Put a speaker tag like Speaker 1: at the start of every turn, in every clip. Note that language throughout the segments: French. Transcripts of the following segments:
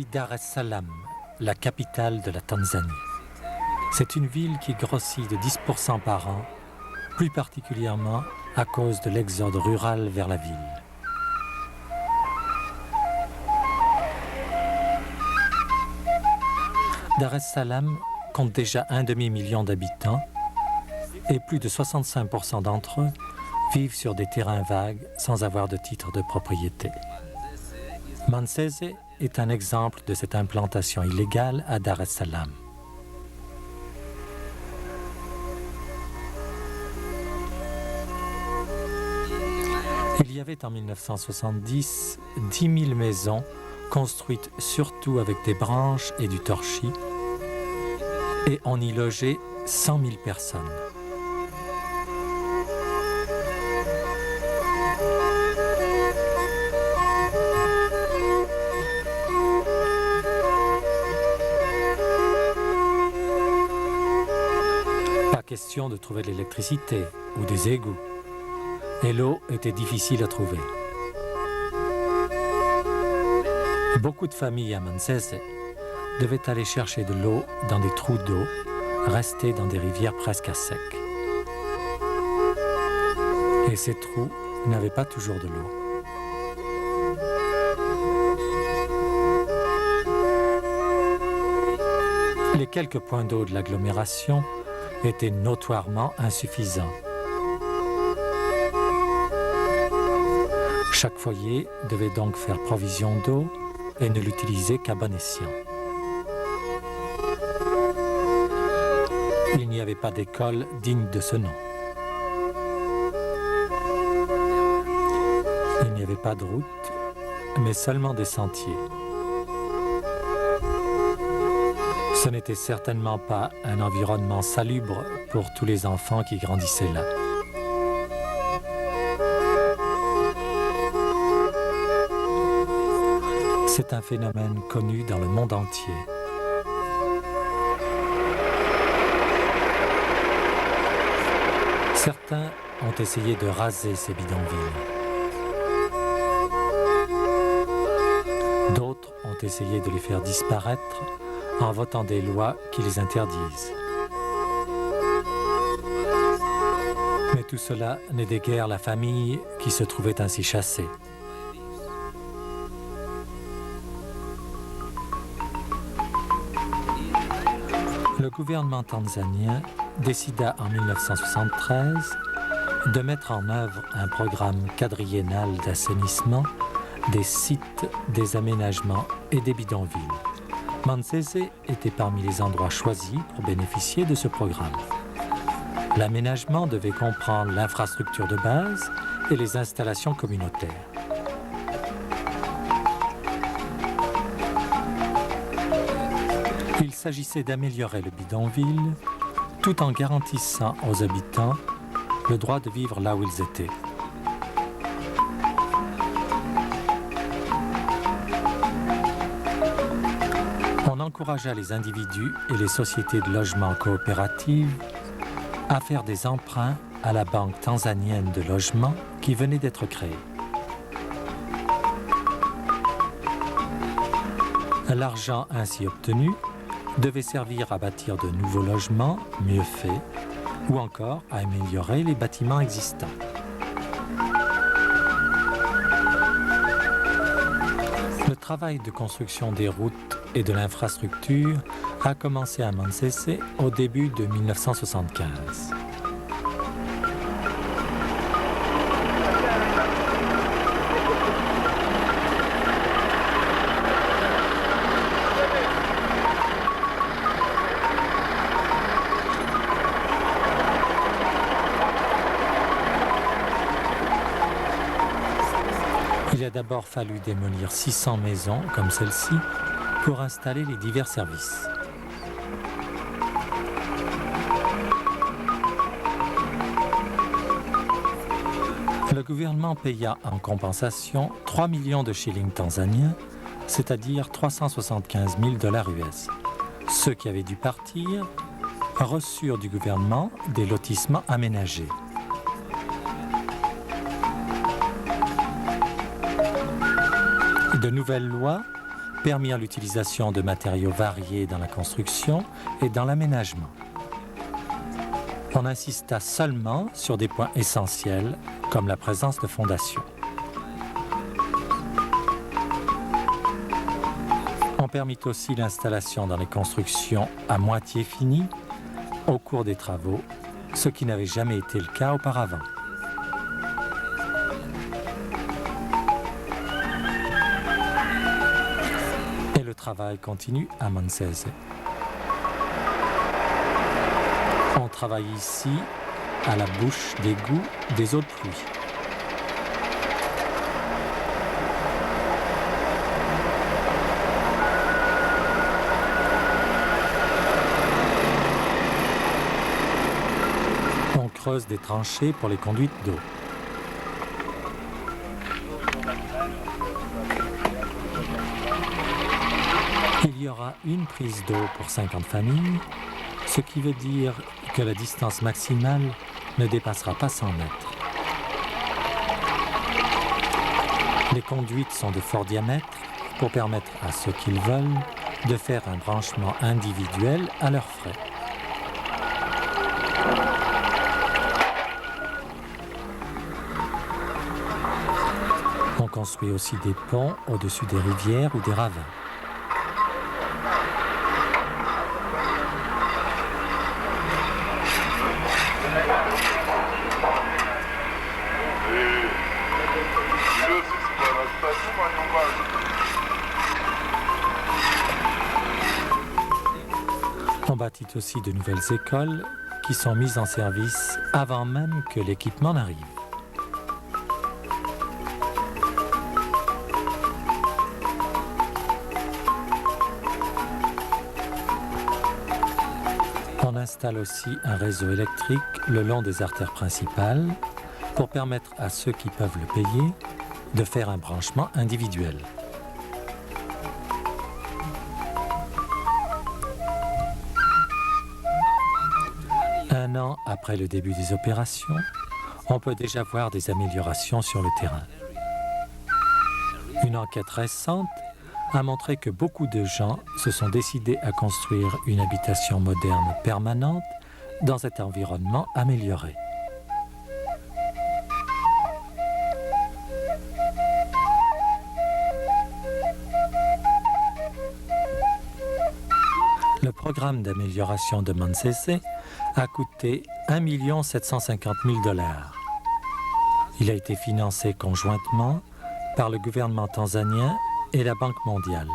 Speaker 1: Voici Dar es Salaam, la capitale de la Tanzanie. C'est une ville qui grossit de 10% par an, plus particulièrement à cause de l'exode rural vers la ville. Dar es Salaam compte déjà 1,5 million d'habitants et plus de 65% d'entre eux vivent sur des terrains vagues sans avoir de titre de propriété. Manzese est un exemple de cette implantation illégale à Dar es Salaam. Il y avait en 1970 10 000 maisons construites surtout avec des branches et du torchis, et on y logeait 100 000 personnes. Pas question de trouver de l'électricité ou des égouts, et l'eau était difficile à trouver. Beaucoup de familles à Manzese devaient aller chercher de l'eau dans des trous d'eau, restés dans des rivières presque à sec. Et ces trous n'avaient pas toujours de l'eau. Les quelques points d'eau de l'agglomération étaient notoirement insuffisants. Chaque foyer devait donc faire provision d'eau et ne l'utiliser qu'à bon escient. Il n'y avait pas d'école digne de ce nom. Il n'y avait pas de route, mais seulement des sentiers. Ce n'était certainement pas un environnement salubre pour tous les enfants qui grandissaient là. C'est un phénomène connu dans le monde entier. Certains ont essayé de raser ces bidonvilles. D'autres ont essayé de les faire disparaître en votant des lois qui les interdisent. Mais tout cela n'aidait guère la famille qui se trouvait ainsi chassée. Le gouvernement tanzanien décida en 1973 de mettre en œuvre un programme quadriennal d'assainissement des sites, des aménagements et des bidonvilles. Manzese était parmi les endroits choisis pour bénéficier de ce programme. L'aménagement devait comprendre l'infrastructure de base et les installations communautaires. Il s'agissait d'améliorer le bidonville tout en garantissant aux habitants le droit de vivre là où ils étaient. On encouragea les individus et les sociétés de logement coopératives à faire des emprunts à la Banque tanzanienne de logement qui venait d'être créée. L'argent ainsi obtenu devait servir à bâtir de nouveaux logements mieux faits ou encore à améliorer les bâtiments existants. Le travail de construction des routes et de l'infrastructure a commencé à Manzese au début de 1975. Il a d'abord fallu démolir 600 maisons comme celle-ci pour installer les divers services. Le gouvernement paya en compensation 3 millions de shillings tanzaniens, c'est-à-dire 375 000 $ US. Ceux qui avaient dû partir reçurent du gouvernement des lotissements aménagés. De nouvelles lois permirent l'utilisation de matériaux variés dans la construction et dans l'aménagement. On insista seulement sur des points essentiels, comme la présence de fondations. On permit aussi l'installation dans les constructions à moitié finies au cours des travaux, ce qui n'avait jamais été le cas auparavant. Et le travail continue à Manzese. On travaille ici à la bouche d'égout des eaux de pluie. On creuse des tranchées pour les conduites d'eau. Il y aura une prise d'eau pour 50 familles, ce qui veut dire que la distance maximale ne dépassera pas 100 mètres. Les conduites sont de fort diamètre pour permettre à ceux qui le veulent de faire un branchement individuel à leurs frais. On construit aussi des ponts au-dessus des rivières ou des ravins. On bâtit aussi de nouvelles écoles qui sont mises en service avant même que l'équipement n'arrive. On installe aussi un réseau électrique le long des artères principales pour permettre à ceux qui peuvent le payer de faire un branchement individuel. Un an après le début des opérations, on peut déjà voir des améliorations sur le terrain. Une enquête récente a montré que beaucoup de gens se sont décidés à construire une habitation moderne permanente dans cet environnement amélioré. Le programme d'amélioration de Manzese a coûté 1 750 000 $. Il a été financé conjointement par le gouvernement tanzanien et la Banque mondiale,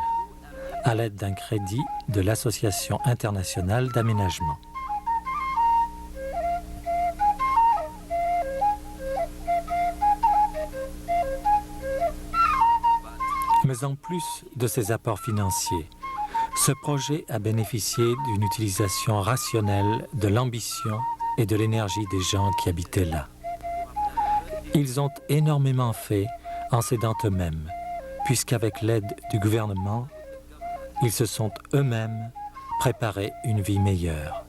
Speaker 1: à l'aide d'un crédit de l'Association internationale d'aménagement. Mais en plus de ces apports financiers, ce projet a bénéficié d'une utilisation rationnelle de l'ambition et de l'énergie des gens qui habitaient là. Ils ont énormément fait en s'aidant eux-mêmes, puisqu'avec l'aide du gouvernement, ils se sont eux-mêmes préparés une vie meilleure.